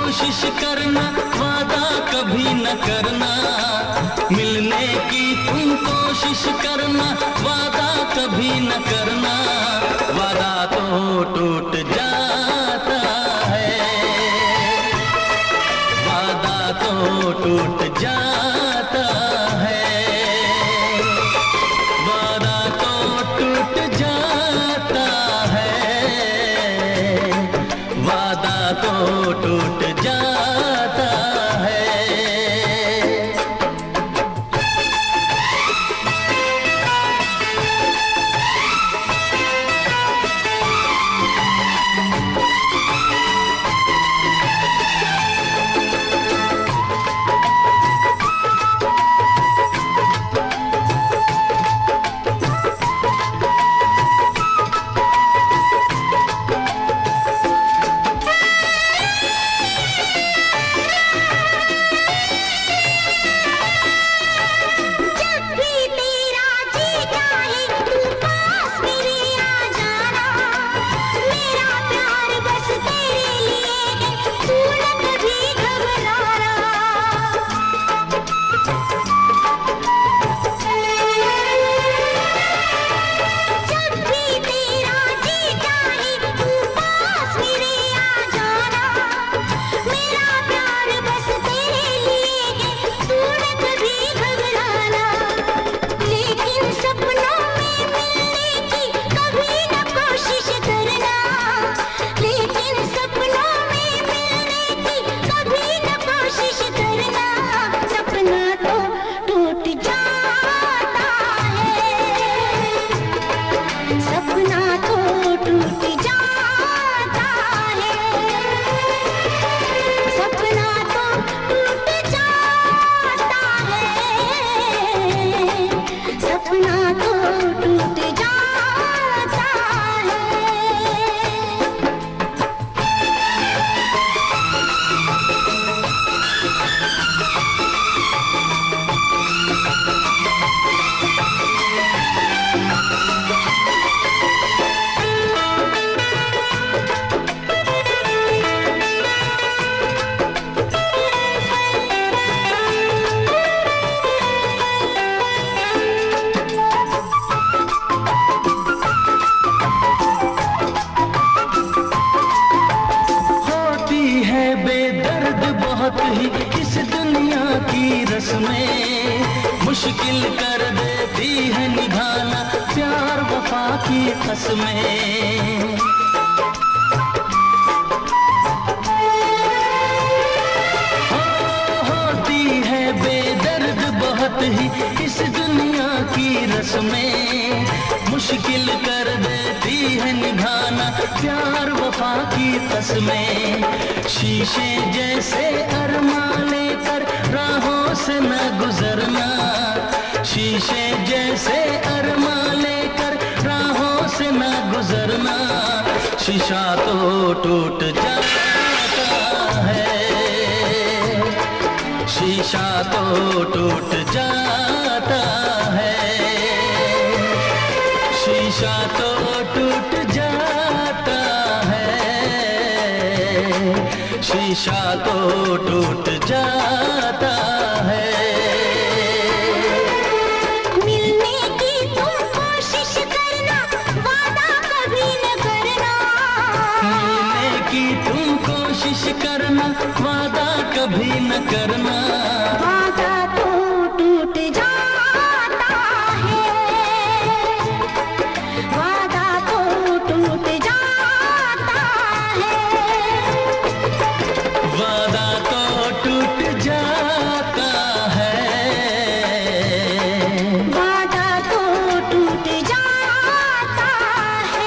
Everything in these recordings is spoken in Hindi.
कोशिश करना, वादा कभी न करना। मिलने की तुम कोशिश करना, वादा कभी न करना। वादा तो टूट जाता है, वादा तो टूट जाता है, वादा तो टूट जाता है, वादा तो टूट जाता है। ही इस दुनिया की रस्में मुश्किल कर देती है निभाना प्यार वफा की कसमें। होती है बेदर्द बहुत ही इस दुनिया की रस्में मुश्किल कर देती है निभाना प्यार वफा की कसमें। शीशे जैसे अरमान लेकर राहों से न गुजरना, शीशे जैसे अरमान लेकर राहों से न गुजरना। शीशा तो टूट जाता है, शीशा तो टूट जाता है, शीशा तो टूट जाता है, शीशा तो टूट जाता है। न करना। वादा तो टूट जाता है, वादा तो टूट जाता है, वादा तो टूट जाता है, वादा तो टूट जाता है।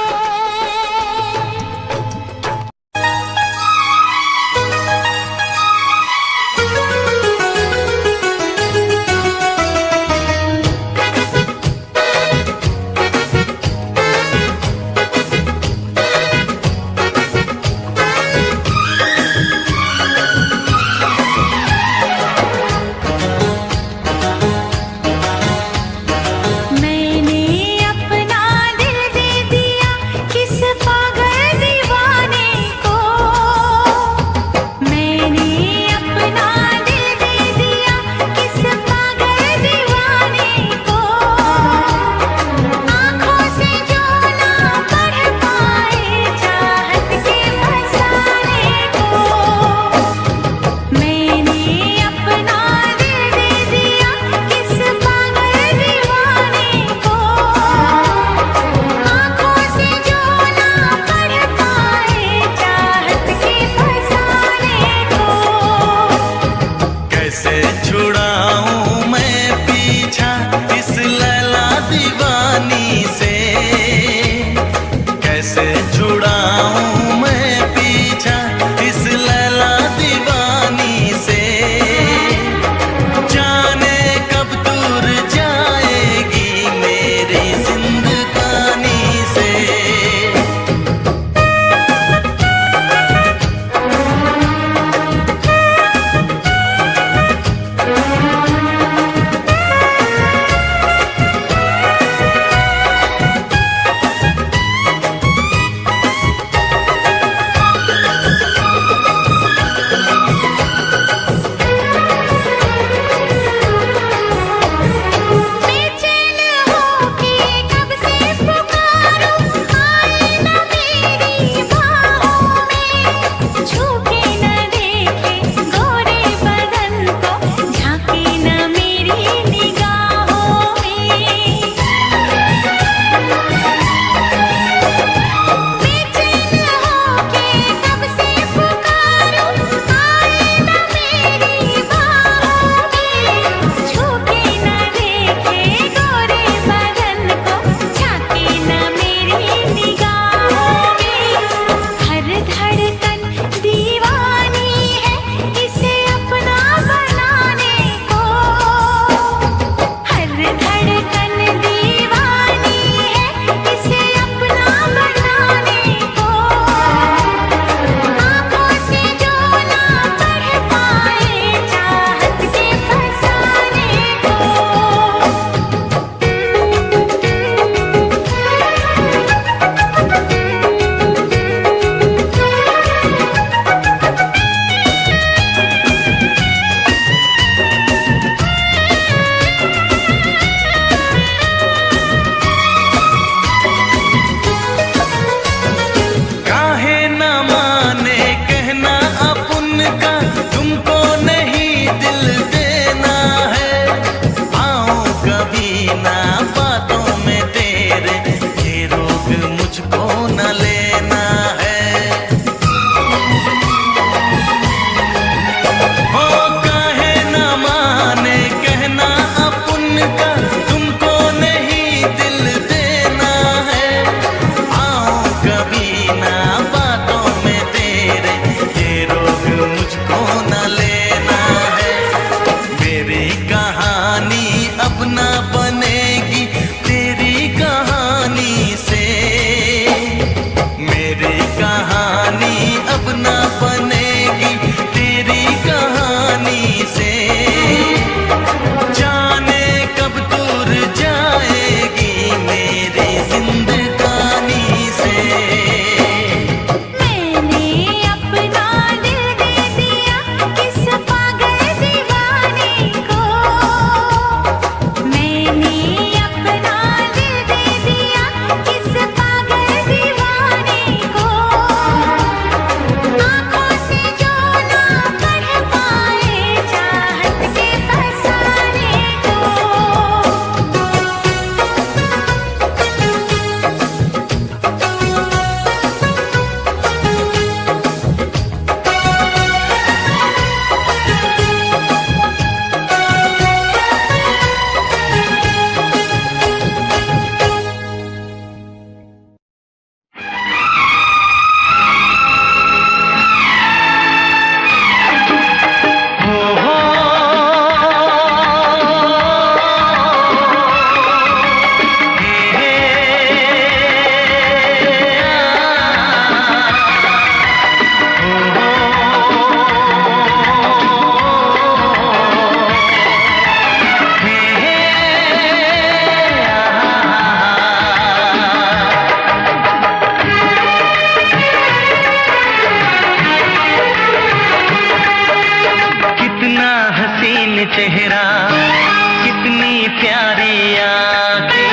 कितनी प्यारी आंखें,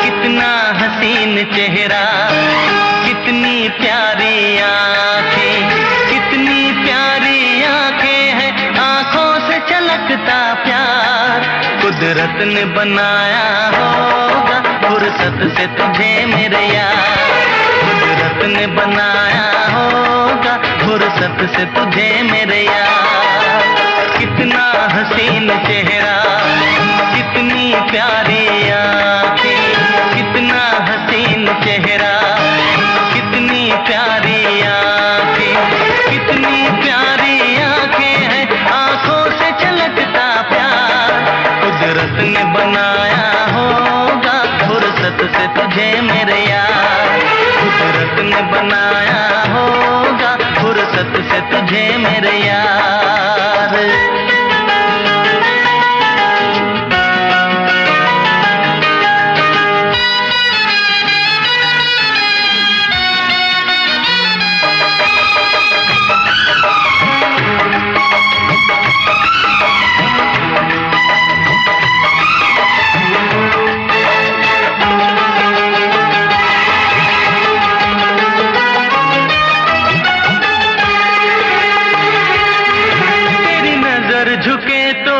कितना हसीन चेहरा, कितनी प्यारी आंखें, कितनी प्यारी आंखें हैं, आंखों से छलकता प्यार। कुदरत ने बनाया होगा फुर्सत से तुझे मेरे यार, कुदरत ने बनाया होगा फुर्सत से तुझे मेरे यार। कितना हसीन चेहरा, कितनी प्यारी आंखें, कितना हसीन चेहरा, कितनी प्यारी आंखें, कितनी प्यारी आंखें हैं, आंखों से छलकता प्यार। कुदरत ने बनाया होगा फुर्सत से तुझे मेरे यार, कुदरत ने बनाया होगा फुर्सत से तुझे मेरे यार। झुके तो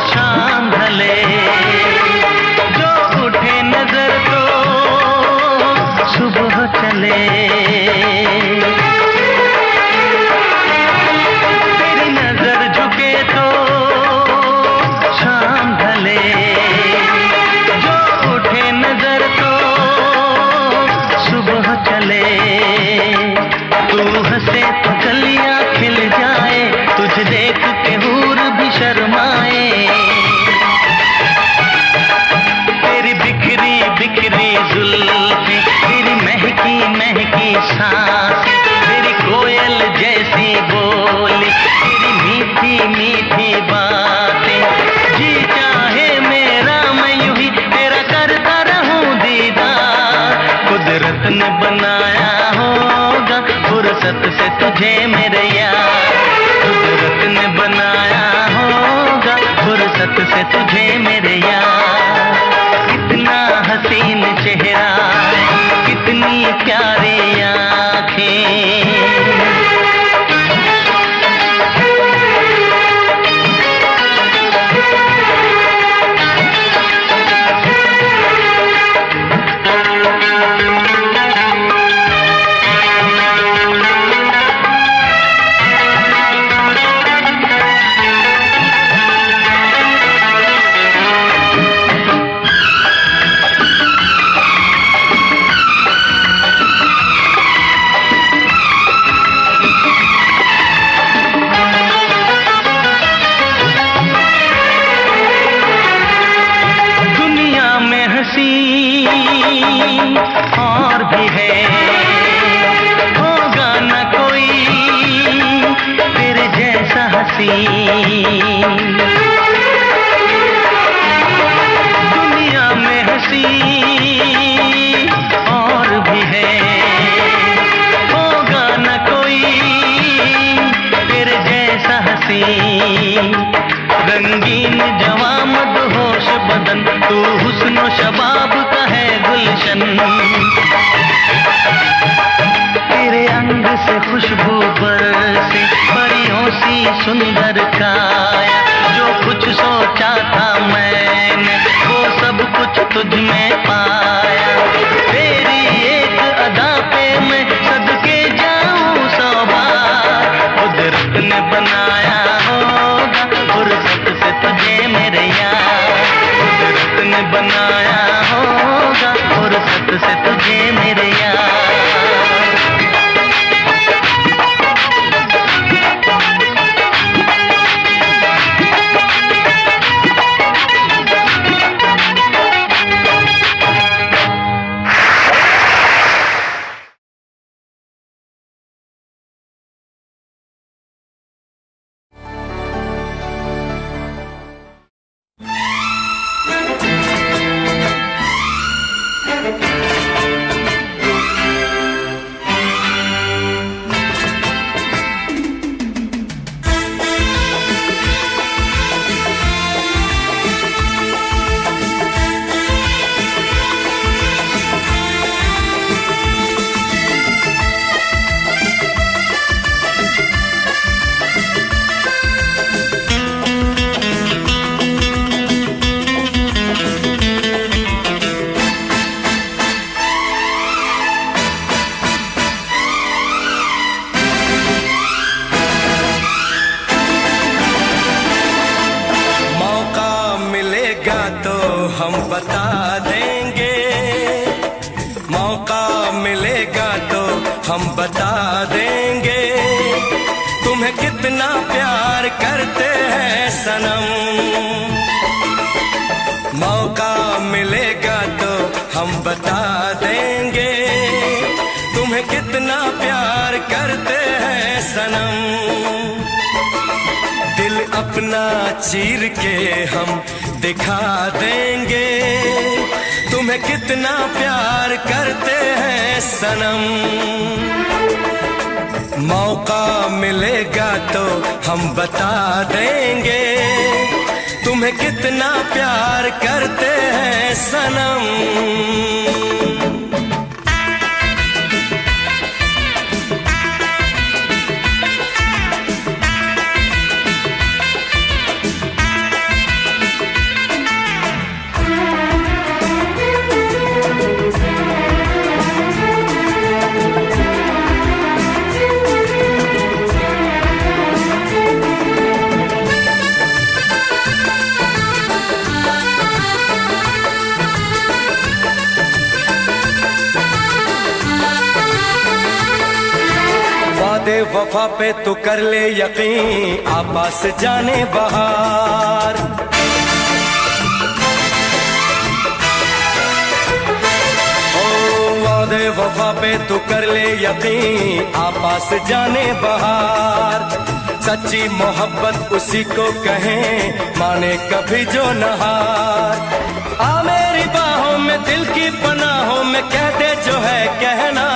शाम ढले, जो उठे नजर तो सुबह चले। तेरी नजर झुके तो शाम ढले, जो उठे नजर तो सुबह चले। तू हंसे तो गलियां खिल जाए, तुझे देख के हूर भी शर्माए। तेरी बिखरी बिखरी जुल्फें, तेरी महकी महकी सांसें, तेरी कोयल जैसी बोली, तेरी मीठी मीठी बातें। जी चाहे मेरा मैं यूं ही तेरा करता रहूं दीदार। कुदरत ने बनाया होगा फुर्सत से तुझे मेरे यार, कुदरत ने बनाया होगा फुर्सत से तुझे मेरे यार। कितना हसीन चेहरा, कितनी प्यारी आंखें। और भी है, होगा न कोई तेरे जैसा हसी। दुनिया में हंसी और भी है, होगा न कोई तेरे जैसा हसी। रंगीन जवां मदहोश बदन, तू हुस्न शबाब का है गुलशन। तेरे अंग से खुशबू बरसे, परियों सी सुंदर काया। जो कुछ सोचा था मैंने वो सब कुछ तुझ में पाया। तेरी एक अदा पे मैं सदके जाऊं 100 बार। कुदरत ने बनाया होगा फुर्सत से तुझे मेरे यार, कुदरत ने बनाया होगा फुर्सत से तुझे मेरे यार। मिलेगा तो हम बता देंगे, मौका मिलेगा तो हम बता देंगे, तुम्हें कितना प्यार करते हैं सनम। मौका मिलेगा तो हम बता देंगे, तुम्हें कितना प्यार करते हैं सनम। दिल अपना चीर के हम दिखा देंगे, तुम्हें कितना प्यार करते हैं सनम। मौका मिलेगा तो हम बता देंगे, तुम्हें कितना प्यार करते हैं सनम। वादे वफा पे तू कर ले यकीन, आपस जाने बहार। ओ वादे वफा पे तू कर ले यकीन, आपस जाने बहार। सच्ची मोहब्बत उसी को कहें, माने कभी जो नहार। आ मेरी बाहों में दिल की पनाहों में कह दे जो है कहना।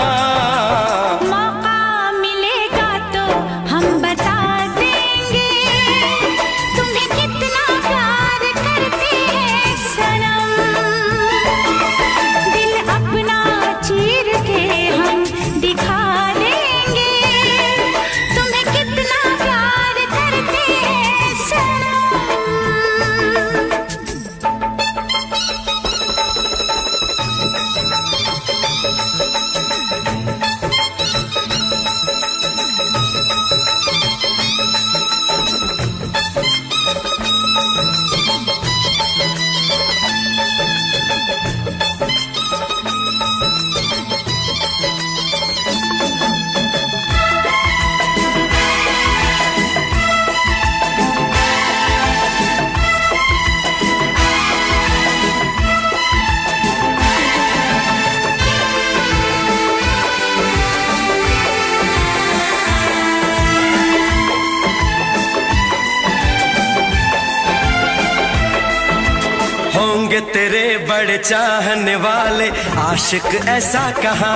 होंगे तेरे बड़े चाहने वाले आशिक ऐसा कहाँ।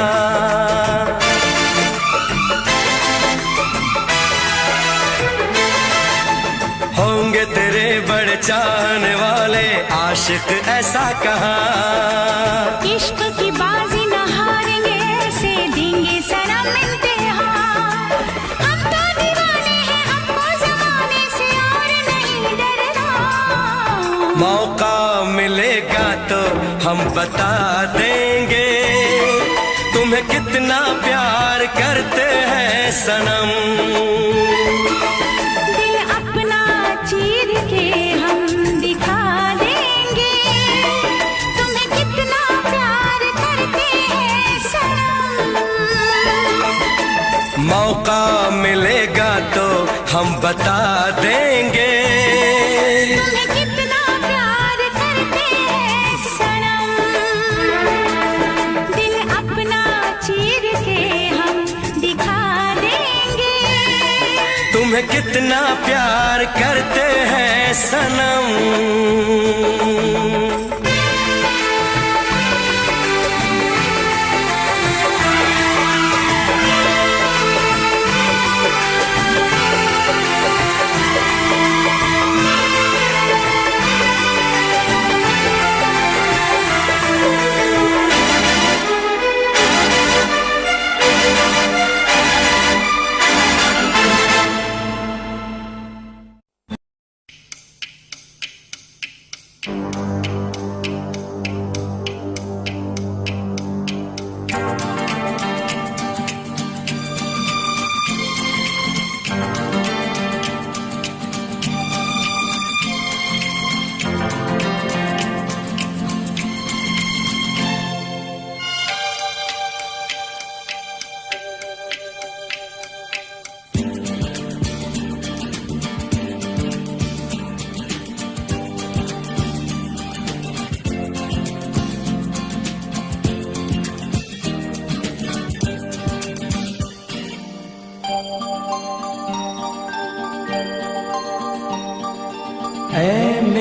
होंगे तेरे बड़े चाहने वाले आशिक ऐसा कहाँ। इश्क की बाजी न हारेंगे, ऐसे देंगे सनम इम्तिहान। हम तो दीवाने हैं, हमको ज़माने से और नहीं डरना। मौका मिलेगा तो हम बता देंगे, तुम्हें कितना प्यार करते हैं सनम। दिल अपना चीर के हम दिखा देंगे, तुम्हें कितना प्यार करते हैं सनम। मौका मिलेगा तो हम बता देंगे, तुम्हें कितना प्यार करते हैं सनम। दिल अपना चीर के हम दिखा देंगे, तुम्हें कितना प्यार करते हैं सनम।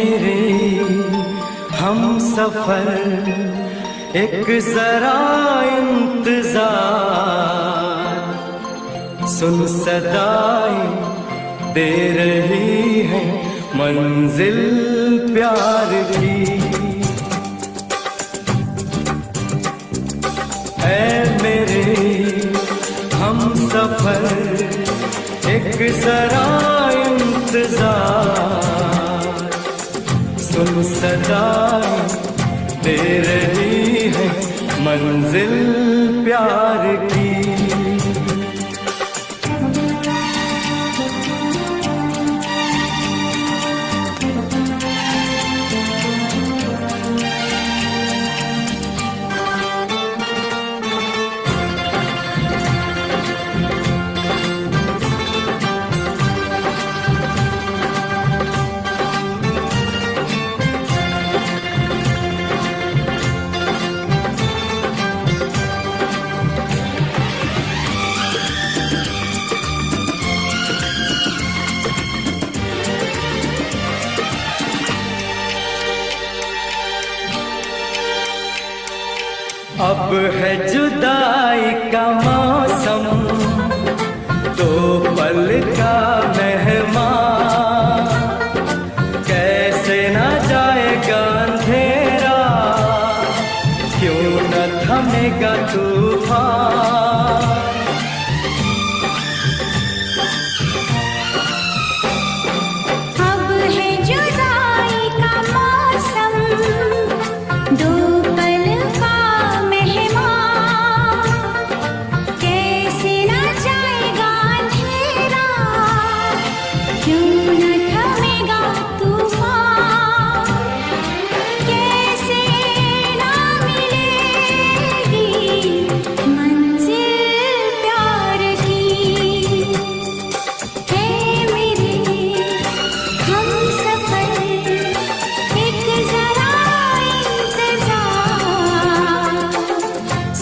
मेरे हम सफर एक जरा इंतजार, सुन सदाएं दे रही है मंजिल प्यार की। ऐ मेरे हम सफर एक जरा इंतजार, सुन सदाएं दे रही है मंजिल प्यार की। अब है जुदाई का मौसम, दो पल का मेहमान, कैसे ना जाएगा अंधेरा, क्यों न थमेगा तूफान। अब है जुदाई का मौसम, दो पल का मेहमान, कैसे न जाएगा अंधेरा, क्यों न थमेगा तूफान। कैसे ना मिलेगी मंजिल प्यार की। है मेरे हम सफर एक जरा इंतजार,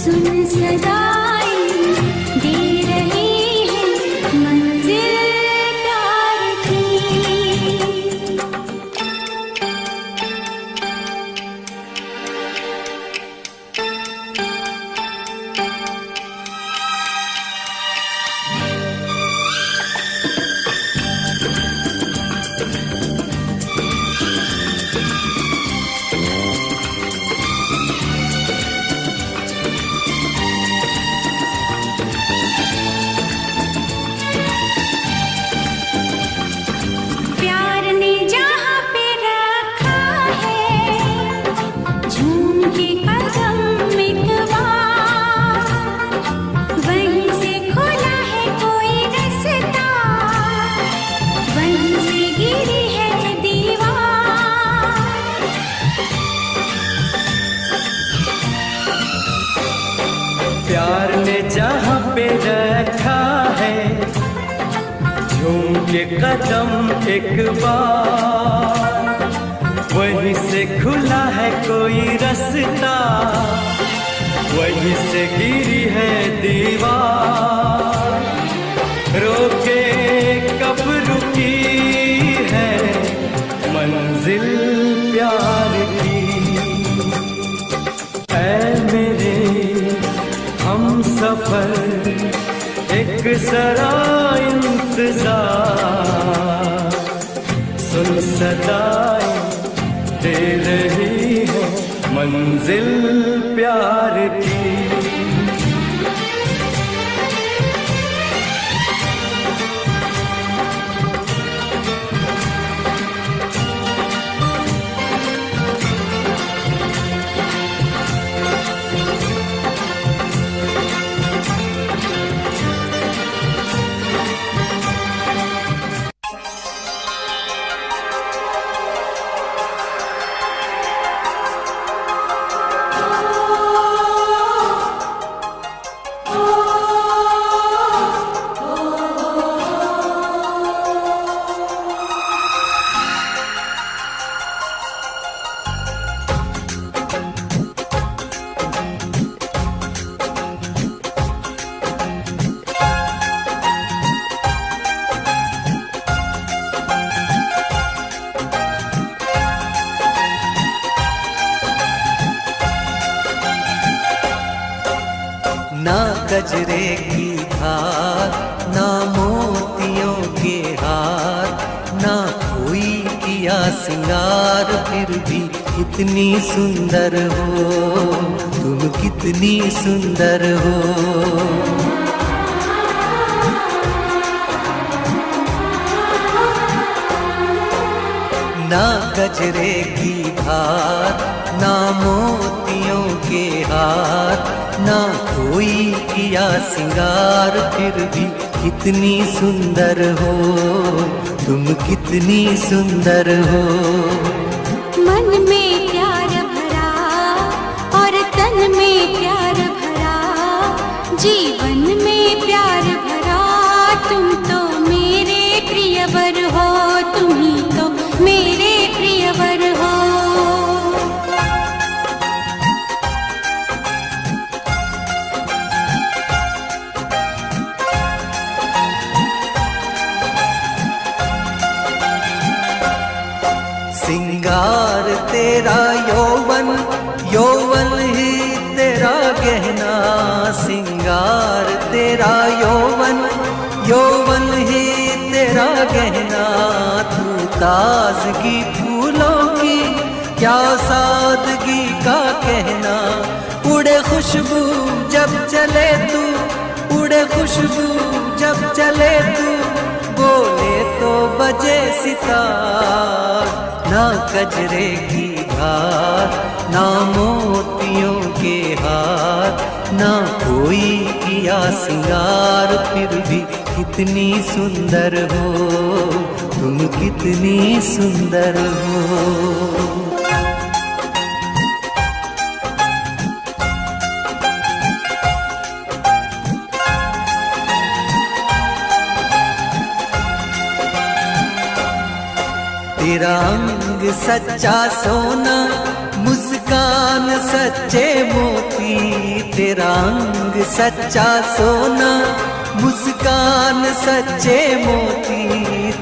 सुन सदाएं दे रही है मंजिल प्यार की। प्यार ने जहाँ पे रखा है झूम के कदम एक बार, वहीं से खुला है कोई रास्ता, वहीं से गिरी है दीवार। प्यार ने जहाँ पे रखा है झूम के कदम एक बार, वहीं से खुला है कोई रास्ता, वहीं से गिरी है दीवार। रोके कब रुकी है मंजिल प्यार की। ऐ मेरे हम सफर एक जरा इंतजार, सुन सदाएं दे रही है मंजिल प्यार की। गजरे की धार, ना मोतियों के हार, ना कोई किया सिंगार, फिर भी कितनी सुंदर हो तुम, कितनी सुंदर हो। ना गजरे की धार, ना मोतियों के हार, ना कोई किया सिंगार, फिर भी कितनी सुंदर हो तुम, कितनी सुंदर हो। मन में प्यार भरा और तन में प्यार भरा, जीवन में प्यार भरा, तुम तो मेरे प्रियवर हो, तुम ही तो मेरे प्रियवर हो। सिंगार तेरा यौवन, यौवन ही तेरा गहना, सिंगार तेरा यौवन, यौवन ही तेरा गहना। तू ताजगी फूलों की, क्या सादगी का कहना, उड़े खुशबू जब चले तू, उड़े खुशबू जब चले तू, बोले तो बजे सितार। ना गजरे की धार, ना मोतियों के हार, ना कोई किया सिंगार, फिर भी कितनी सुंदर हो तुम, कितनी सुंदर हो। तेरा अंग सच्चा सोना, मुस्कान सच्चे मोती, तेरा अंग सच्चा सोना, मुस्कान सच्चे मोती,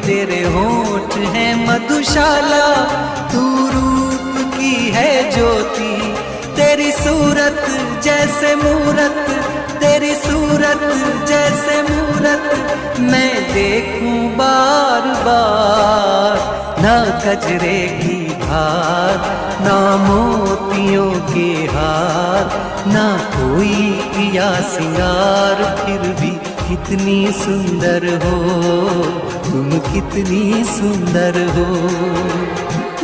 तेरे होठ हैं मधुशाला, तू रूप की है ज्योति, तेरी सूरत जैसे मूरत, तेरी सूरत जैसे मूरत, मैं देखूं बार बार। ना गजरे की धार, ना मोतियों के हार, ना कोई किया सिंगार, फिर भी कितनी सुंदर हो तुम, कितनी सुंदर हो।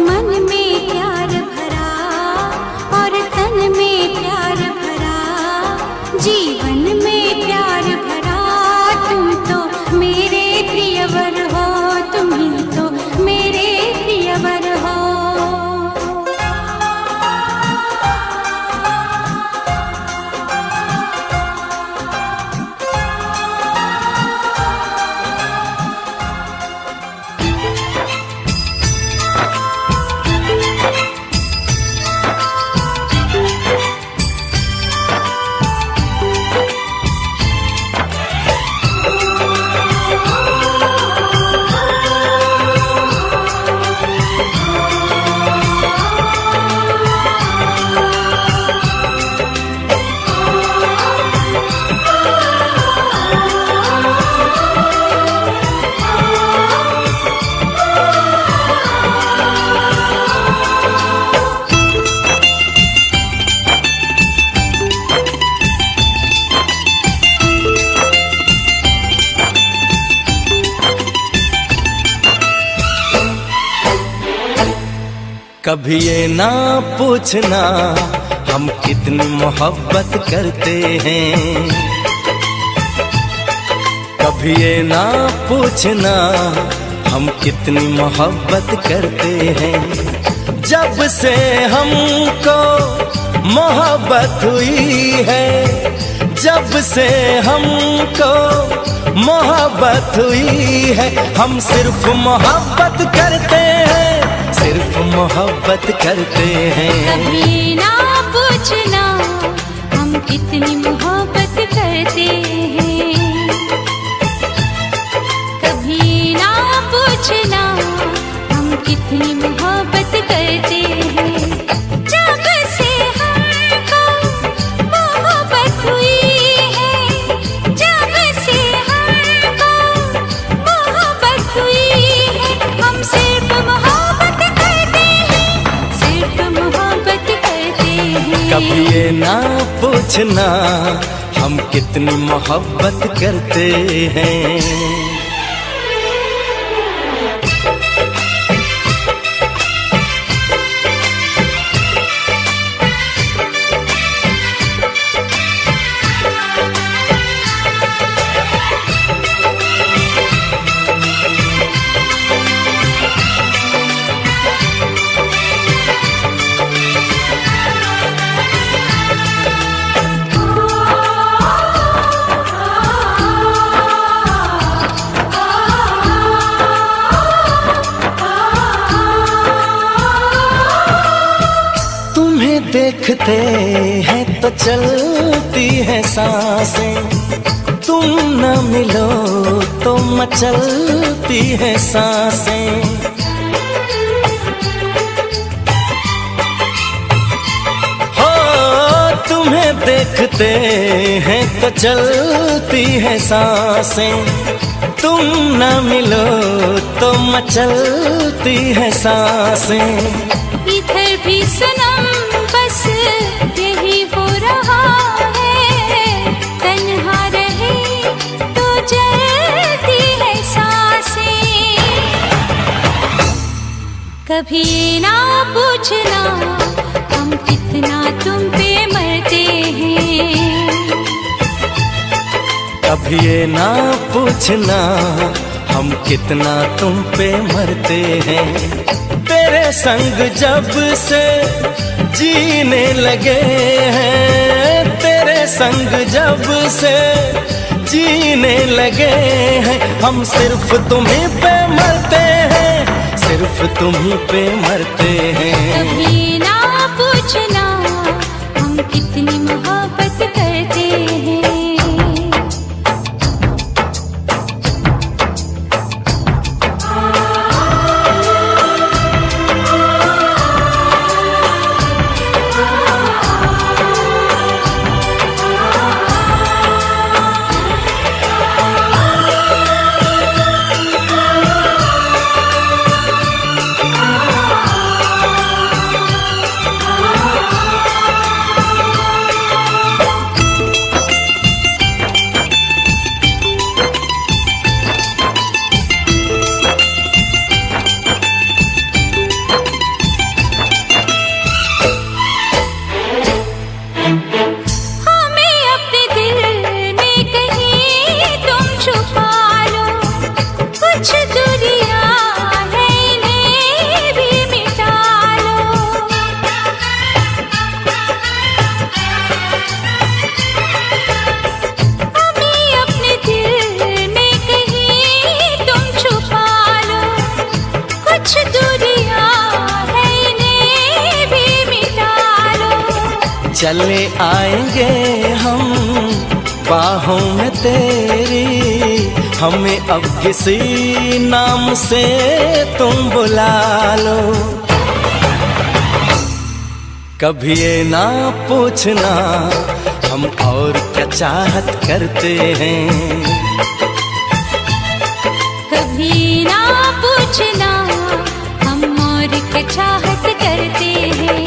मन में प्यार भरा और तन में प्यार भरा, जीवन में प्यार भरा, तुम तो मेरे प्रियवर हो, तुम ही तो मेरे प्रियवर हो। कभी ये ना पूछना हम कितनी मोहब्बत करते हैं, कभी ये ना पूछना हम कितनी मोहब्बत करते हैं। जब से हमको मोहब्बत हुई है, जब से हमको मोहब्बत हुई है, हम सिर्फ मोहब्बत करते हैं, सिर्फ मोहब्बत करते हैं। कभी ना पूछना हम कितनी मोहब्बत करते हैं, कभी ना पूछना हम कितनी मोहब्बत करते हैं। जब से हमको मोहब्बत हुई है, कभी ये ना पूछना हम कितनी मोहब्बत करते हैं। देखते हैं तो चलती है सांसें, तुम न मिलो तो मचलती है सांसें। हो तुम्हें देखते हैं तो चलती है सांसें, तुम न मिलो तो मचलती है सांसें। इधर भी सनम बस यही हो रहा है, तन्हा रहे तो जलती है सांसें। कभी ना पूछना हम कितना तुम पे मरते हैं। कभी ये ना पूछना हम कितना तुम पे मरते हैं। तेरे संग जब से जीने लगे हैं, तेरे संग जब से जीने लगे हैं, हम सिर्फ तुम्हीं पे मरते हैं, सिर्फ तुम्हीं पे मरते हैं। कभी ना पूछना हम कितनी मोहब्बत करते हैं। चले आएंगे हम बाहों में तेरी, हमें अब किसी नाम से तुम बुला लो। कभी ये ना पूछना हम और क्या चाहत करते हैं। कभी ना पूछना हम और क्या चाहत करते हैं।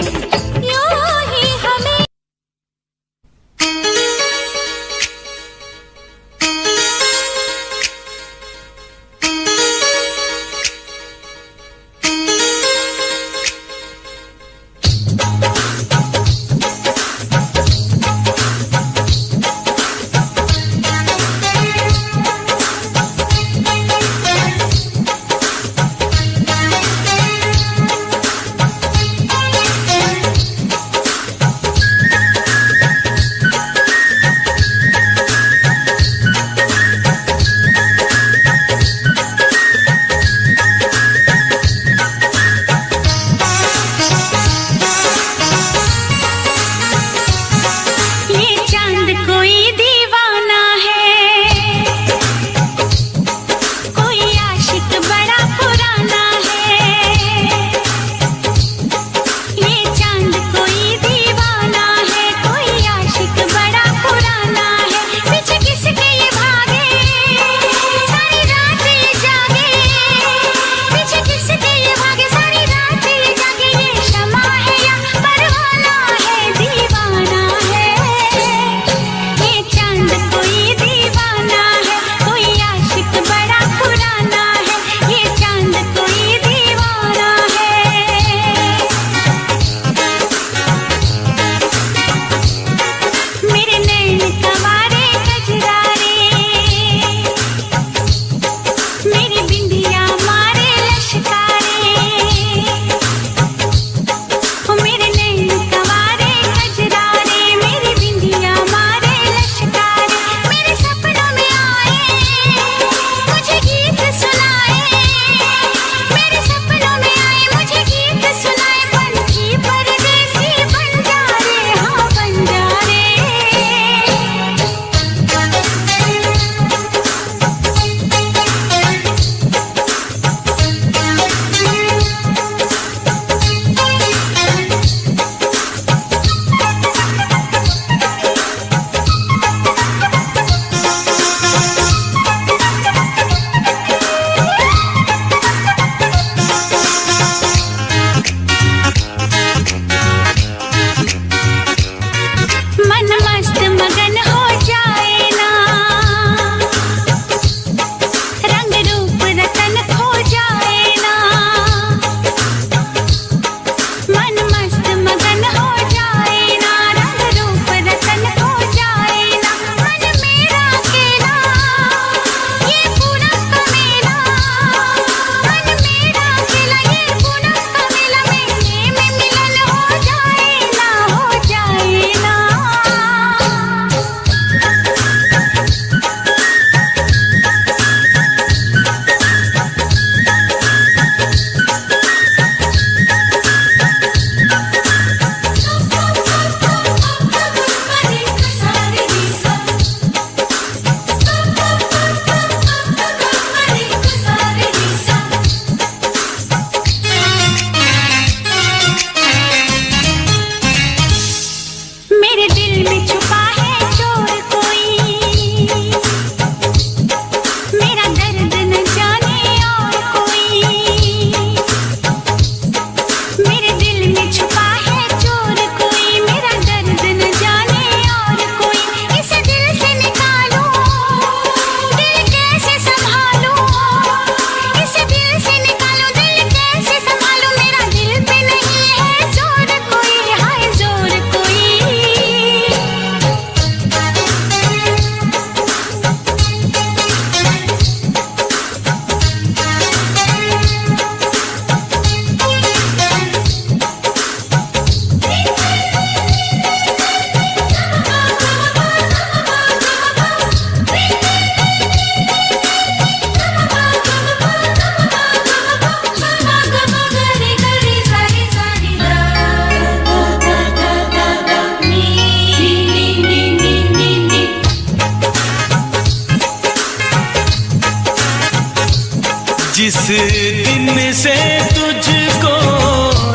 दिन से तुझको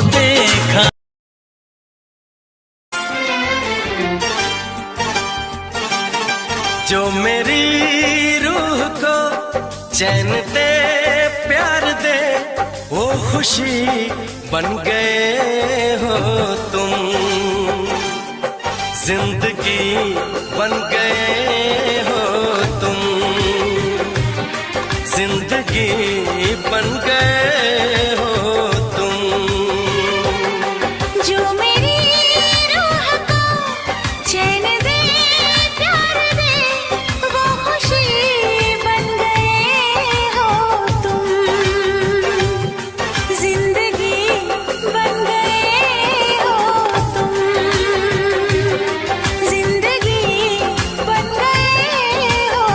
देखा। जो मेरी रूह को चैन दे प्यार दे वो खुशी बन गए हो तुम, जिंदगी बन गए हो तुम, जिंदगी बन गए हो तुम। जो मेरी रूह को चैन दे प्यार दे वो खुशी बन गए हो तुम, जिंदगी बन गए हो तुम, जिंदगी बन गए हो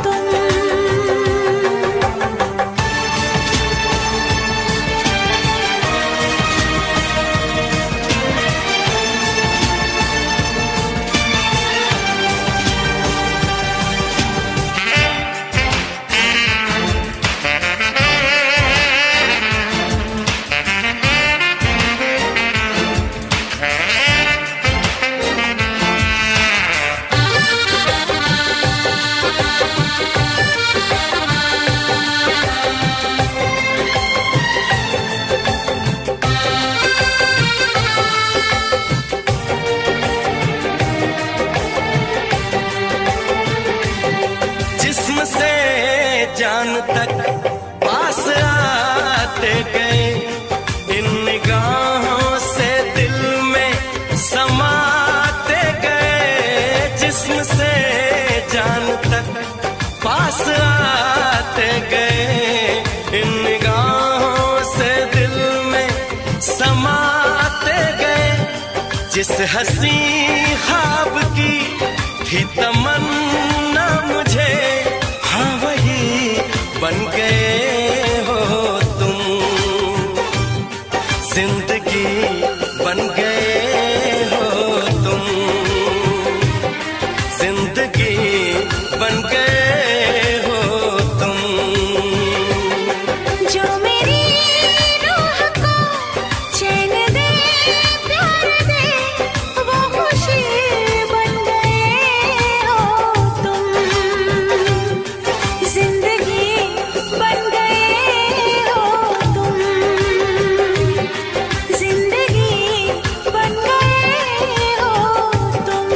तुम। जिस्म से जान तक पास आते गए, इन निगाहों से दिल में समाते गए। जिस्म से जान तक पास आते गए, इन निगाहों से दिल में समाते गए। जिस हंसी ख्वाब की थी तमन्ना मुझे, हाँ वही बन गए हो तुम, जिंदगी बन गए हो तुम, जिंदगी बन गए हो तुम। जो मेरी रूह को चैन दे प्यार दे वो खुशी बन गए हो तुम, जिंदगी बन गए हो तुम, जिंदगी बन गए हो तुम।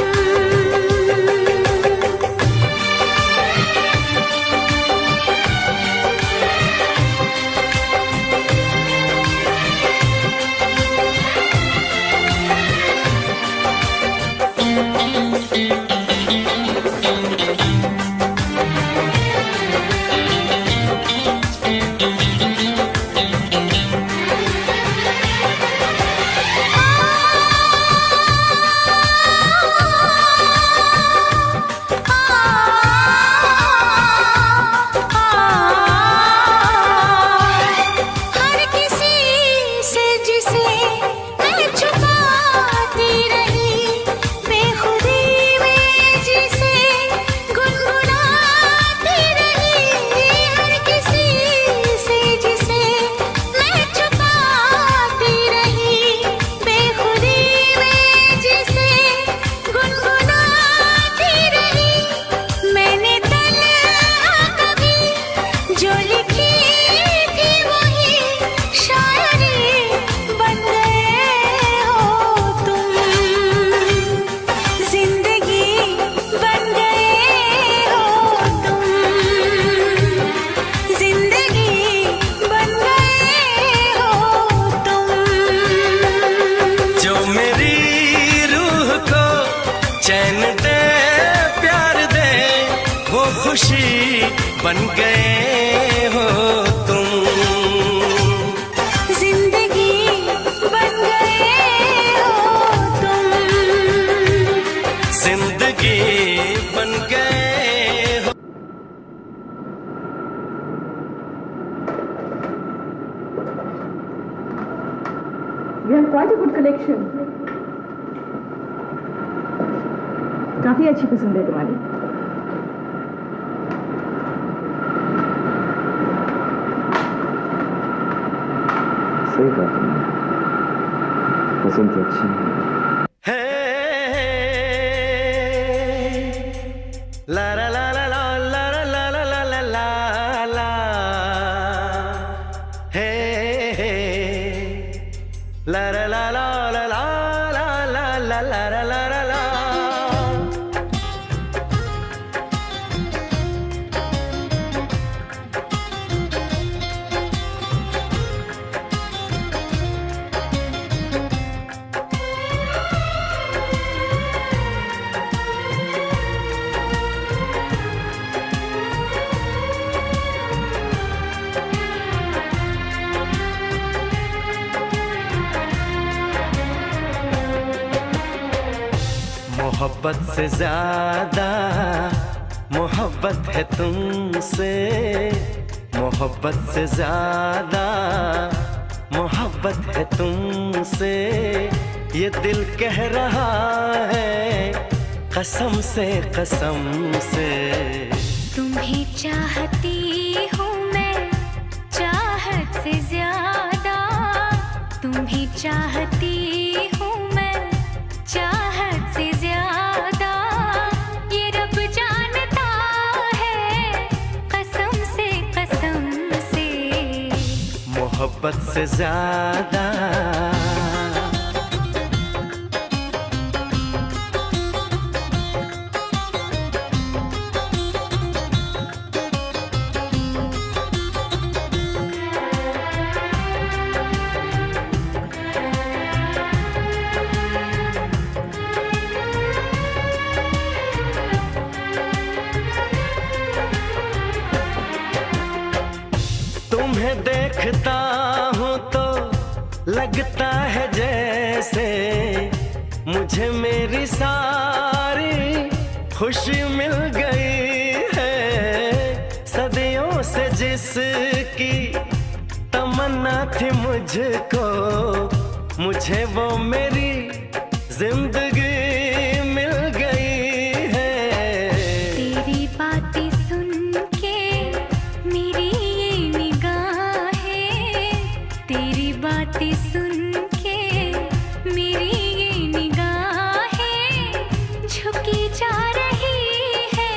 हर किसी से जिसे मैं छुपाती रही, बेखुदी में जिसे गुनगुनाती रही। हर किसी से जिसे मैं छुपाती रही, बेखुदी में जिसे गुनगुनाती रही। मैंने तन्हा कभी जो लिखी थी वही शायरी बन गए हो तुम, जिंदगी बन गए हो तुम, जिंदगी बन गए हो तुम। जो मेरी रूह को चैन दे प्यार दे वो खुशी बन गए हो तुम, जिंदगी बन गए हो तुम, जिंदगी बन गए हो। We have quite a good collection. काफी अच्छी पसंद है तुम्हारी। सही कहा तुमने, बसंती अच्छी है। ला ला ला ला ला ला ला ला ला ला ला ला हे ला ला ला ला ला ला ला ला ला ला ला ला। मोहब्बत से ज्यादा मोहब्बत है तुमसे, मोहब्बत से ज्यादा मोहब्बत है तुमसे, ये दिल कह रहा है कसम से कसम से। तुम्हें चाहती हूँ मैं चाहत से ज्यादा, तुम्हें चाहती हूँ मैं चाहत से ज्यादा, ये रब जानता है कसम से मोहब्बत से ज्यादा। तुम्हें देखता हूँ तो लगता है जैसे मुझे मेरी सारी खुशी मिल गई है। सदियों से जिसकी तमन्ना थी मुझको, मुझे वो मेरी जिंदगी मिल गई है। तेरी बातें सुन के मेरी ये निगाहें, तेरी बातें सुन के मेरी ये निगाहें झुकी जा रही है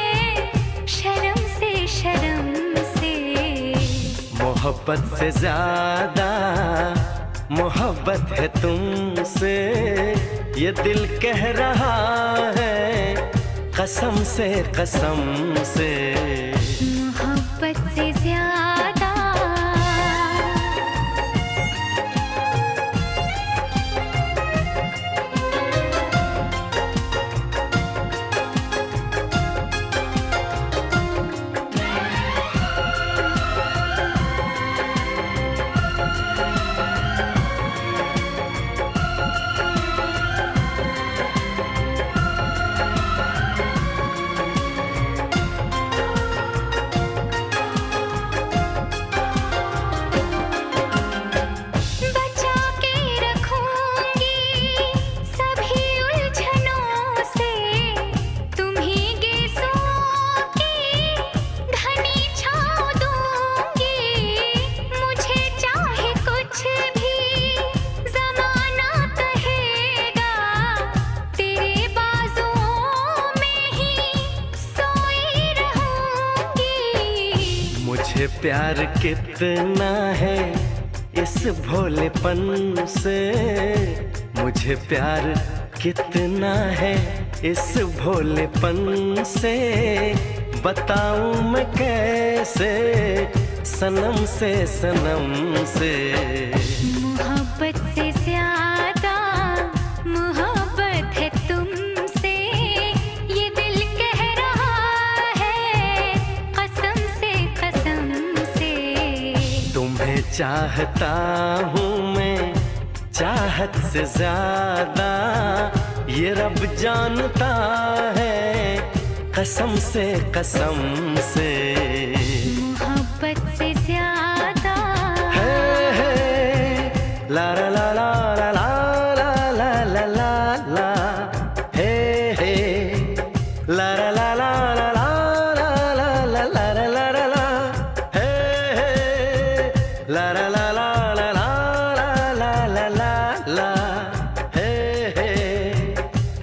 शर्म से शर्म से। मोहब्बत से ज्यादा मोहब्बत है तुमसे, ये दिल कह रहा है कसम से कसम से। मोहब्बत से ज्यादा मुझे प्यार कितना है इस भोलेपन से, मुझे प्यार कितना है इस भोलेपन से। बताऊं मैं कैसे सनम से सनम से। मोहब्बत से ज्यादा मोहब्बत है तुमसे, ये दिल कह रहा है कसम से कसम से। तुम्हें चाहता हूँ मैं चाहत से ज्यादा, ये रब जानता है कसम से कसम से। मोहब्बत से ज्यादा ला ला ला ला ला ला ला ला ला ला हे हे ला ला ला ला ला ला ला ला ला ला ला ला हे हे ला ला ला ला ला ला ला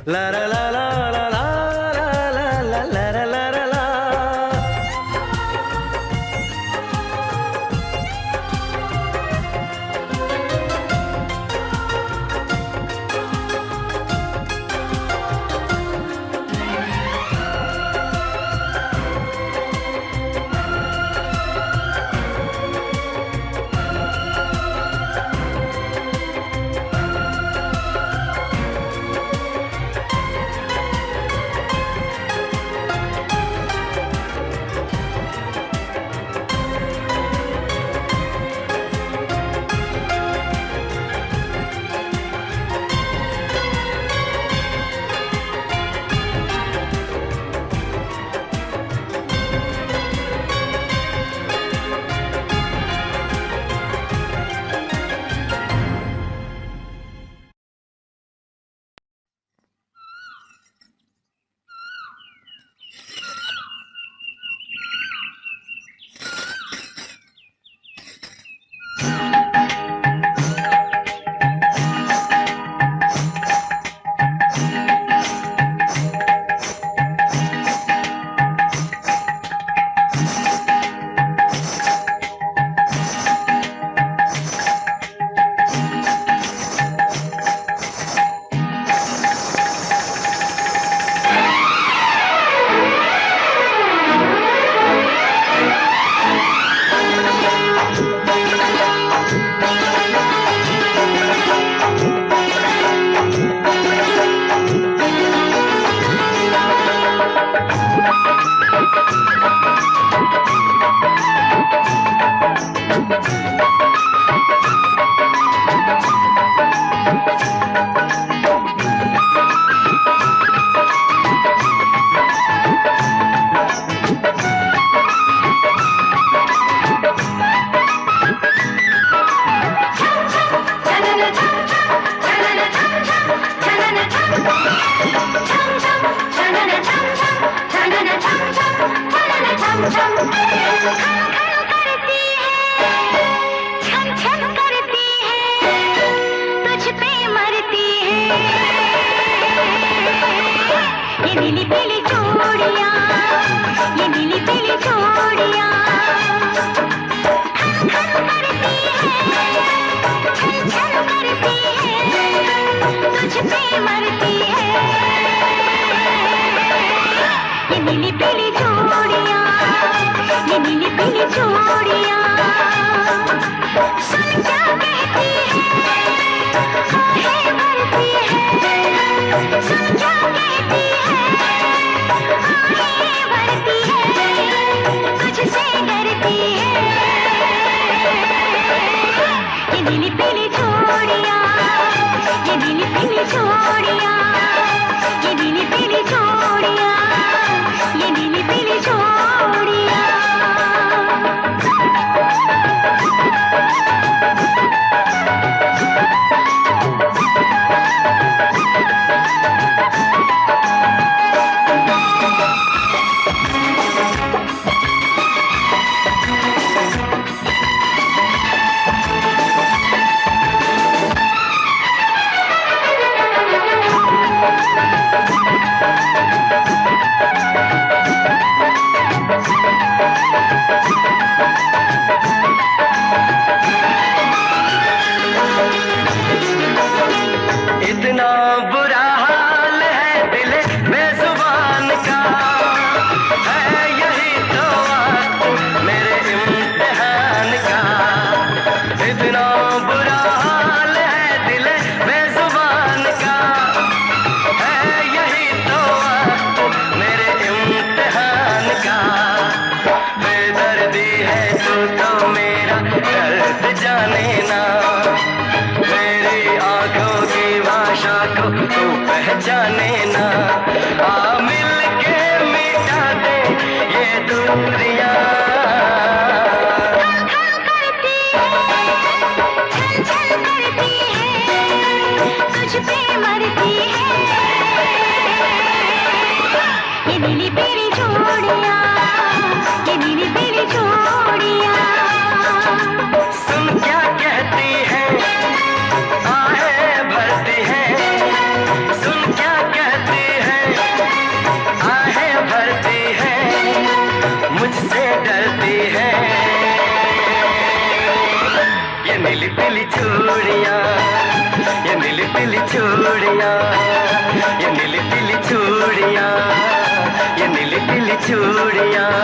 ला ला ला ला ला ला ला ला ला ला ला ला ला। जाने ना आ मिल के मिटा दे ये दूरियां करती है छल छल करती है तुझ पे मरती है ये नीली पीली चूड़ियां ये नीली पीली चूड़ियां सुन क्या कहती है आहे भरती है सुन क्या कहती चूड़ियाँ, ये नीली पीली चूड़ियाँ, ये नीली पीली चूड़ियाँ।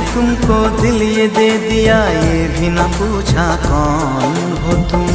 तुमको दिल ये दे दिया, ये भी न पूछा कौन हो तुम।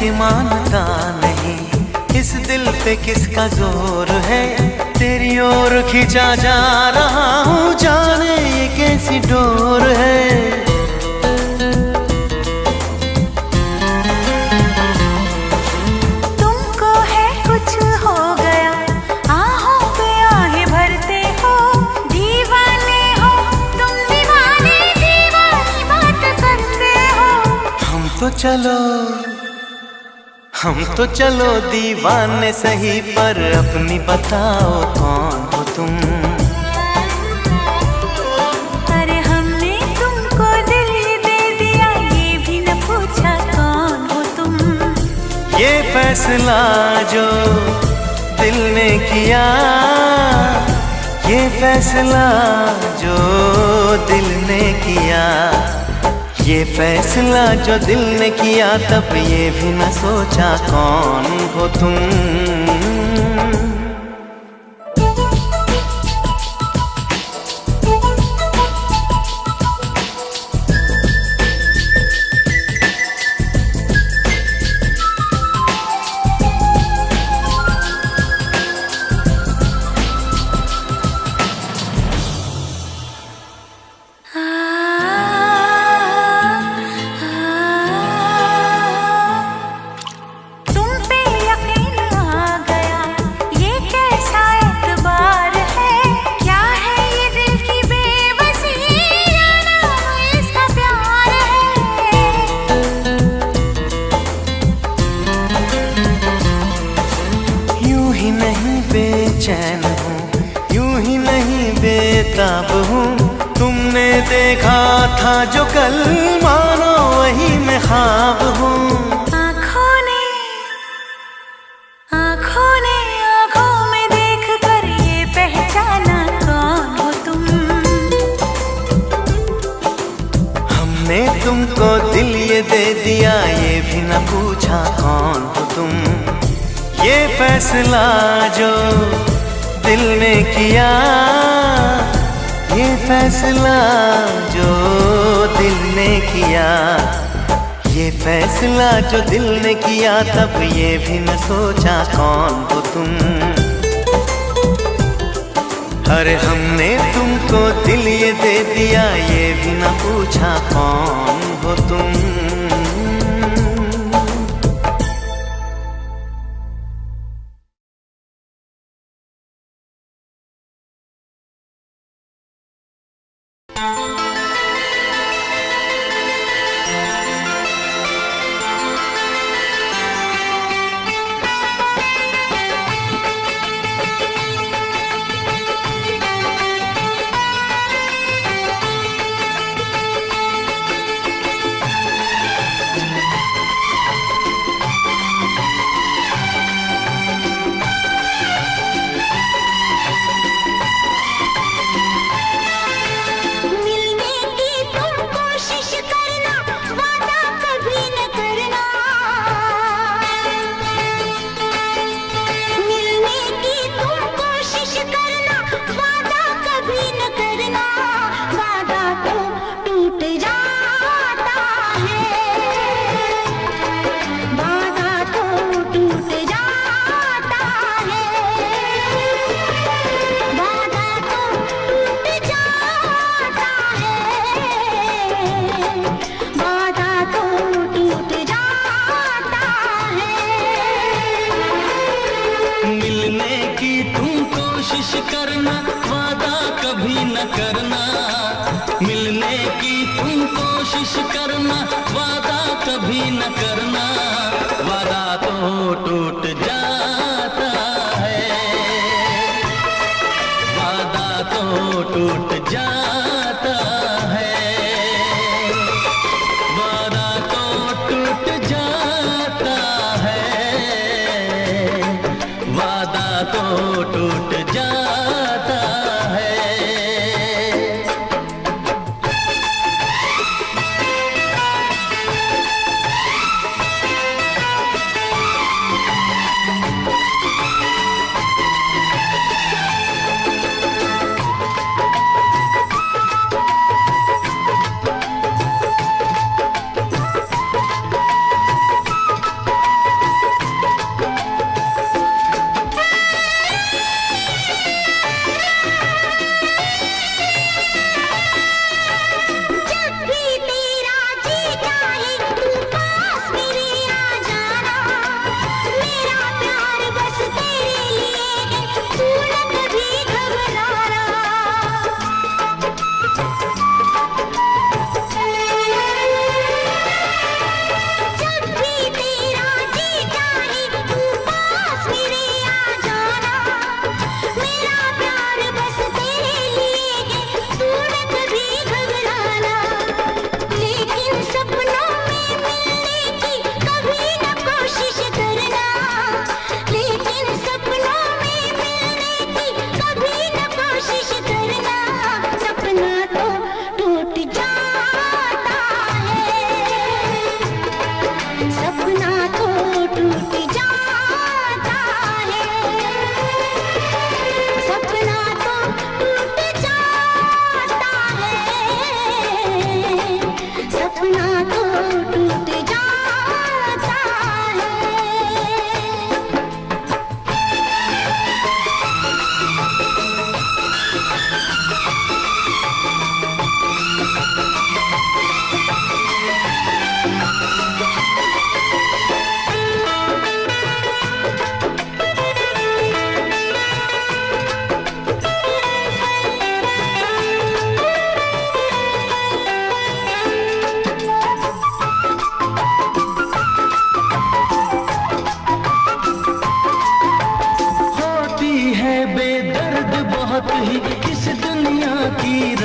भी मानता नहीं, इस दिल पे किसका जोर है, तेरी ओर खींचा जा रहा हूँ, जाने ये कैसी डोर है। तुमको है कुछ हो गया, आहों पे आहें भरते हो, दीवाने हो तुम, दीवाने दीवानी बात करते हो। हम तो चलो दीवाने सही, पर अपनी बताओ कौन हो तुम। अरे हमने तुमको दिल दे दिया, ये भी न पूछा कौन हो तुम। ये फैसला जो दिल ने किया, ये फैसला जो दिल ने किया, ये फैसला जो दिल ने किया, तब ये भी न सोचा कौन हो तुम। बेचैन हूँ, यूं ही नहीं बेताब हूँ, तुमने देखा था जो कल, मानो वही मैं ख्वाब हूँ। आँखों ने आँखों में देख कर ये पहचाना कौन हो तुम। हमने तुमको दिल ये दे दिया, ये भी न पूछा कौन हो तुम। ये फैसला जो दिल ने किया, ये फैसला जो दिल ने किया, ये फैसला जो दिल ने किया, तब ये भी न सोचा कौन हो तुम। अरे हमने तुमको दिल ये दे दिया, ये भी न पूछा कौन हो तुम।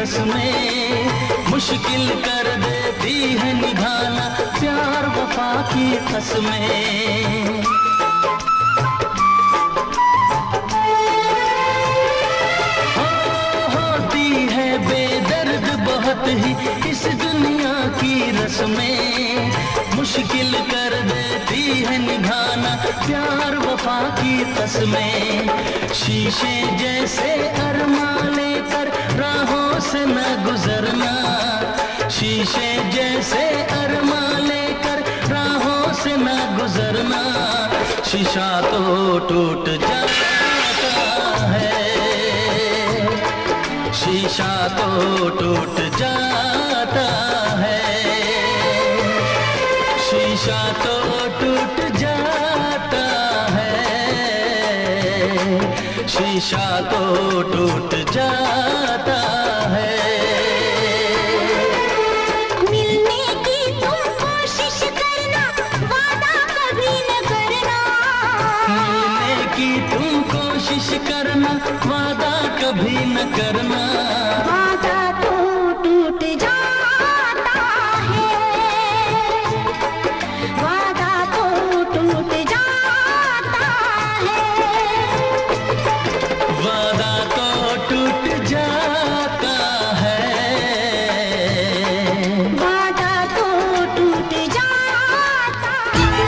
रस्में मुश्किल कर देती है निभाना प्यार वफा की कसमें। होती है बेदर्द बहुत ही इस दुनिया की रस्में मुश्किल कर देती है निभाना प्यार वफा की कसमें। शीशे जैसे अरमान लेकर राहों से न गुजरना, शीशे जैसे अरमान लेकर राहों से न गुजरना। शीशा तो टूट जाता है, शीशा तो टूट जाता है, शीशा तो टूट जाता है, शीशा तो टूट जाता है। मिलने की तुम कोशिश करना वादा कभी न करना, मिलने की तुम कोशिश करना वादा कभी न करना। वादा तो टूट जाता है, वादा तो टूट जाता है, वादा तो टूट जाता है, वादा तो टूट जाता है।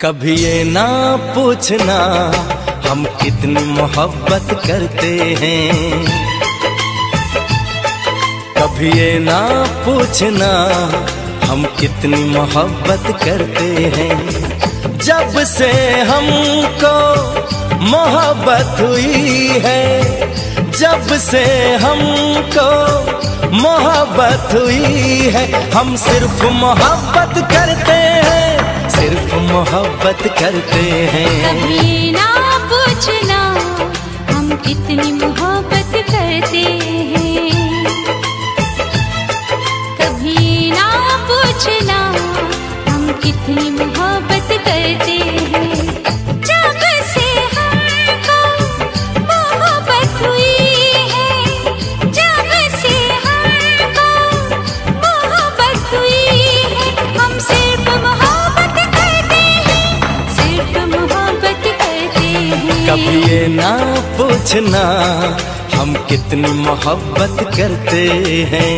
कभी ये ना पूछना हम कितनी मोहब्बत करते हैं, कभी ये ना पूछना हम कितनी मोहब्बत करते हैं। जब से हमको मोहब्बत हुई है, जब से हमको मोहब्बत हुई है, हम सिर्फ मोहब्बत करते हैं, सिर्फ मोहब्बत करते हैं। कभी ना पूछना हम कितनी मोहब्बत करते हैं, कभी ना पूछना हम कितनी मोहब्बत करते हैं। जब से हमको मोहब्बत हुई है, जब से हमको मोहब्बत हुई है, हम सिर्फ मोहब्बत करते हैं, सिर्फ मोहब्बत करते हैं। कभी ये ना पूछना हम कितनी मोहब्बत करते हैं।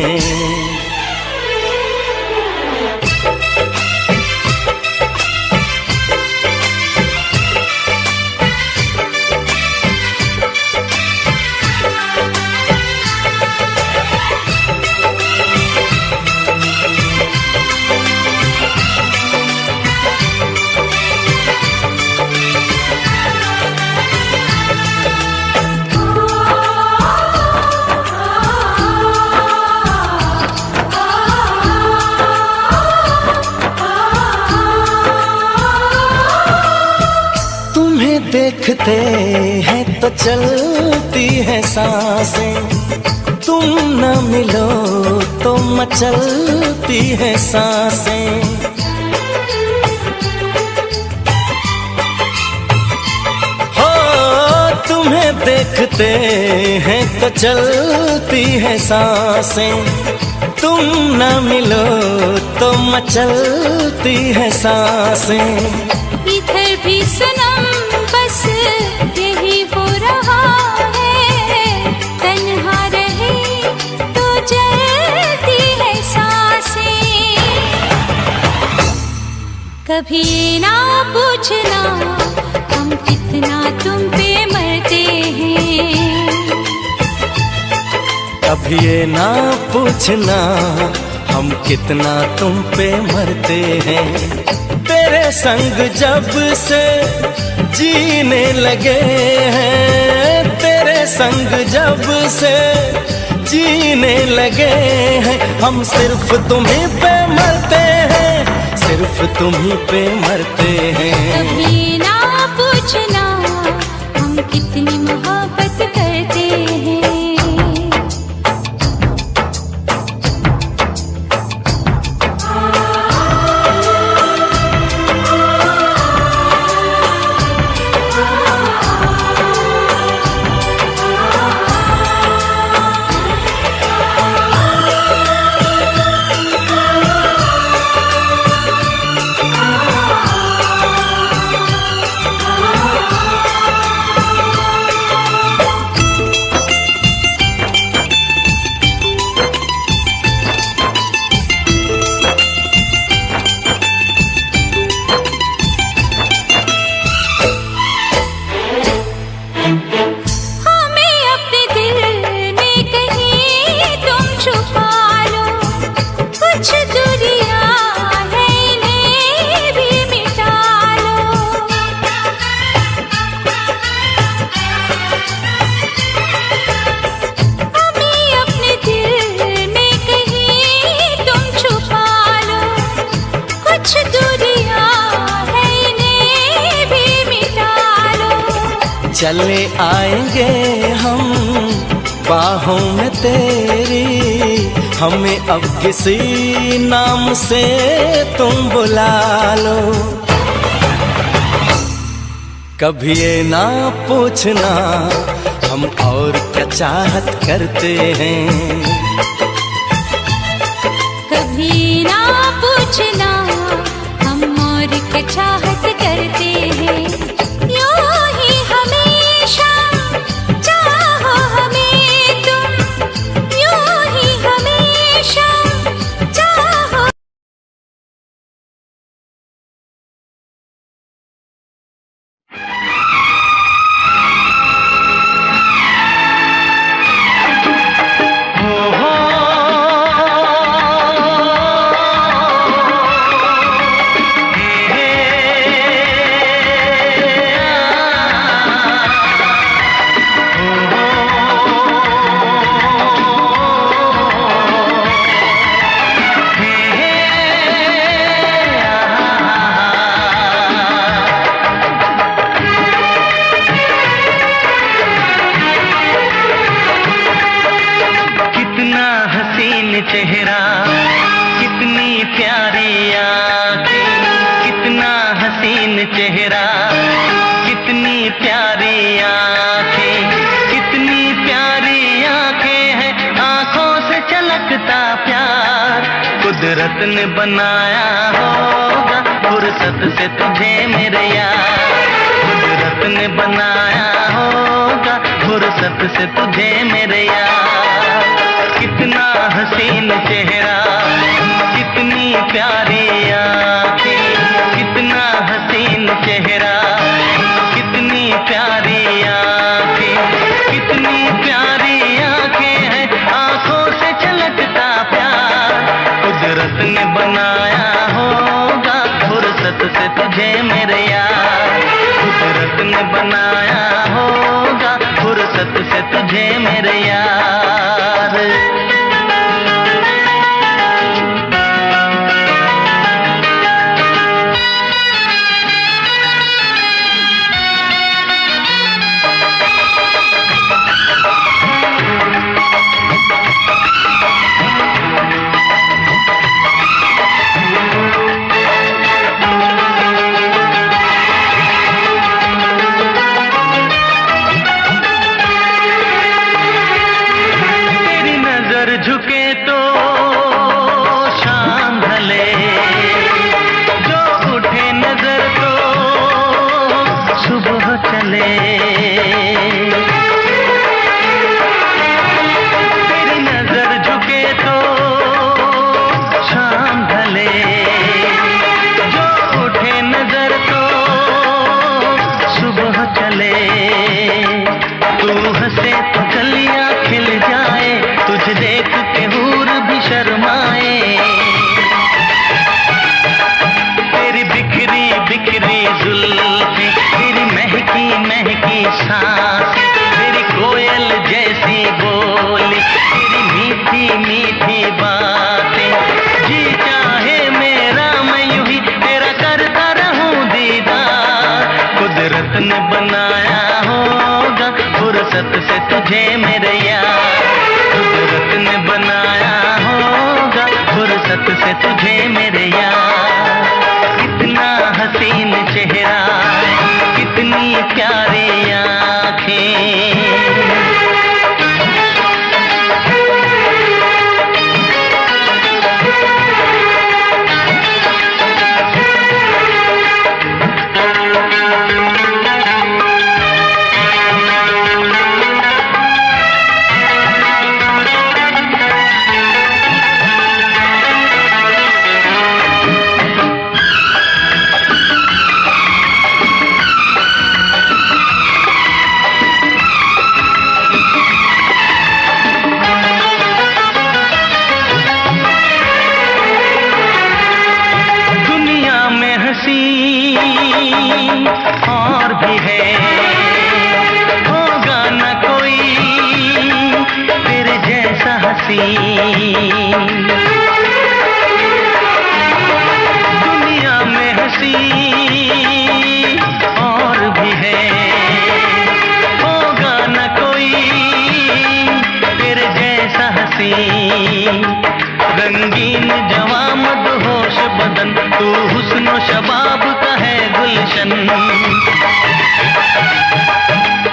देखते हैं तो चलती है सांसें, तुम न मिलो तो मचलती है सांसें। हो तुम्हें देखते हैं तो चलती है सांसें, तुम न मिलो तो मचलती है सांसें। इधर भी सनम बस यही हो रहा है, तन्हा रहे तो जलती है सांसें। कभी ना पूछना हम कितना तुम पे मरते हैं, कभी ये ना पूछना हम कितना तुम पे मरते हैं। तेरे संग जब से जीने लगे हैं, तेरे संग जब से जीने लगे हैं, हम सिर्फ तुम्हीं पे मरते हैं, सिर्फ तुम्हीं पे मरते हैं। कभी ना पूछना हम कितनी मोहब्बत करते हैं। चले आएंगे हम बाहों में तेरी, हमें अब किसी नाम से तुम बुला लो। कभी ये ना पूछना हम और क्या चाहत करते हैं। कभी ना पूछना हम और क्या चाहत करते हैं। यूं ही हमेशा चाहो हमें तुम, यूं ही हमेशा चाहो। चेहरा कितनी प्यारी आँखें, कितना हसीन चेहरा कितनी प्यारी आँखें, कितनी प्यारी आँखें हैं, आँखों से छलकता प्यार। कुदरत ने बनाया होगा फुर्सत से तुझे मेरे यार, कुदरत ने बनाया होगा फुर्सत से तुझे मेरे यार। कितना हसीन चेहरा कितनी प्यारी आँखें, कितना हसीन चेहरा कितनी प्यारी आँखें, कितनी प्यारी आँखें हैं, आँखों से छलकता प्यार। कुदरत ने बनाया होगा फुर्सत से तुझे मेरे यार, कुदरत ने बनाया होगा फुर्सत से तुझे मेरे यार। फुर्सत से तुझे मेरे यार, कुदरत ने बनाया होगा फुर्सत से तुझे मेरे यार। कितना हसीन चेहरा, कितनी प्यारी आँखें, और भी है, होगा न कोई तेरे जैसा हसीन। दुनिया में हंसी और भी है, होगा न कोई तेरे जैसा हसीन। रंगीन जवां मदहोश बदन, तू हुस्न शबाब का है गुलशन।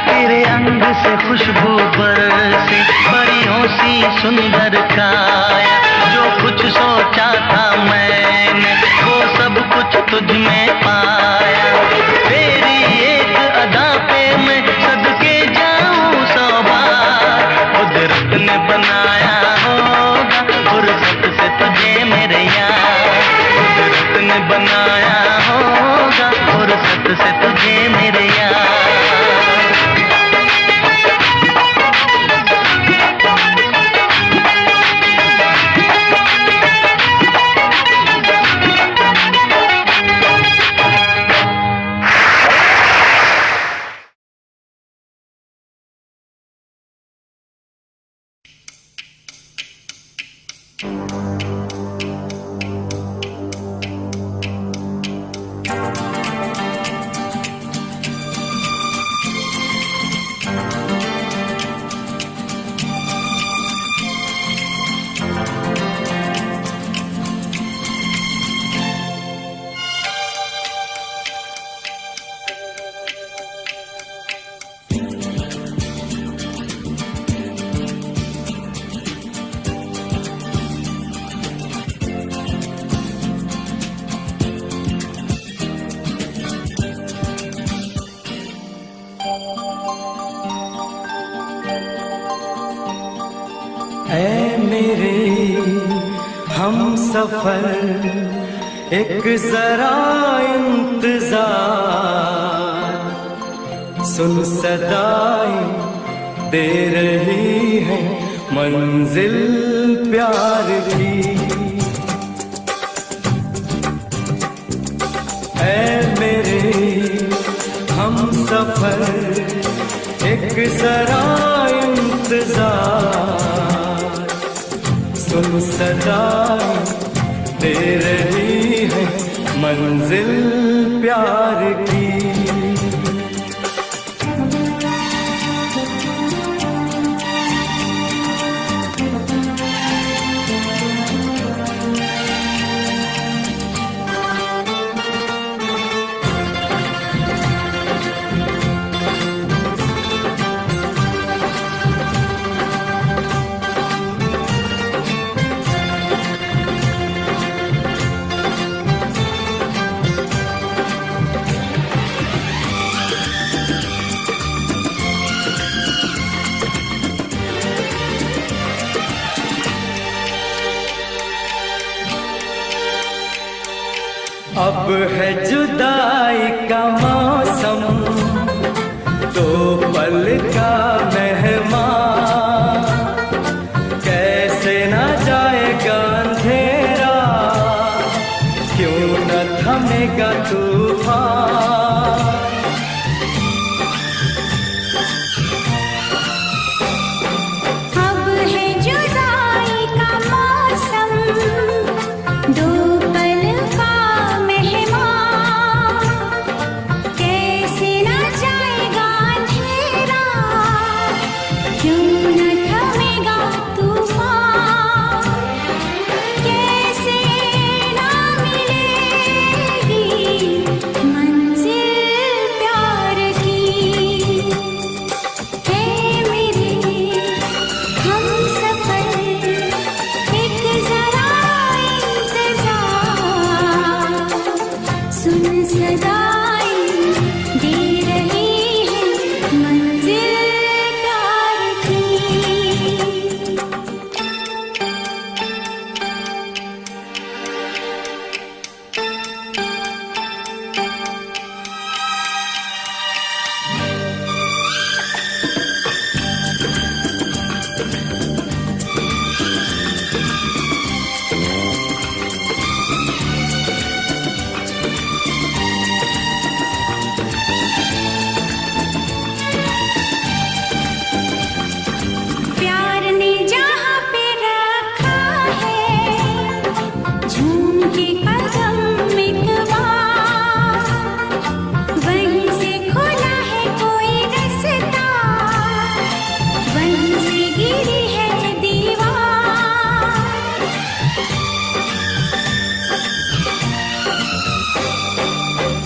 तेरे अंग से खुशबू बरसे, परियों सी सुंदर काया। जो कुछ सोचा था मैंने वो सब कुछ तुझ में पाया। तेरी एक अदा पे मैं सदके जाऊं 100 बार। कुदरत ने बनाया होगा फुर्सत से तुझे मेरे यार, कुदरत ने बनाया होगा फुर्सत से तुझे मेरे यार। ऐ मेरे हम सफर एक जरा इंतजार, सुन सदाएं दे रही है मंजिल प्यार की। ऐ मेरे हम सफर एक जरा इंतजार, सुन सदाएं दे रही है मंजिल प्यार की। अब है जुदाई का मौसम, दो पल का मेहमान, कैसे न जाएगा अंधेरा, क्यों न थमेगा तूफान। अब है जुदाई का मौसम, दो पल का मेहमान, कैसे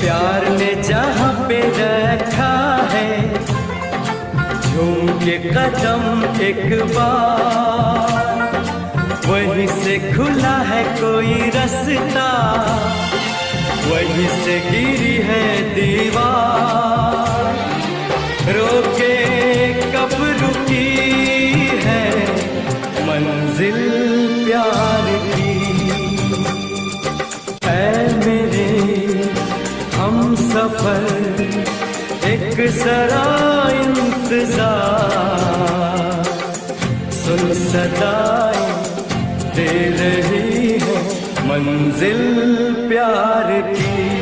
प्यार ने जहाँ पे रखा है झूम के कदम एक बार, वहीं से खुला है कोई रास्ता, वहीं से गिरी है दीवार। रोके कब रुकी है मंजिल प्यार की, ऐ मेरे हम सफर एक जरा इंतजार, सुन सदाएं दे रही है मंजिल प्यार की।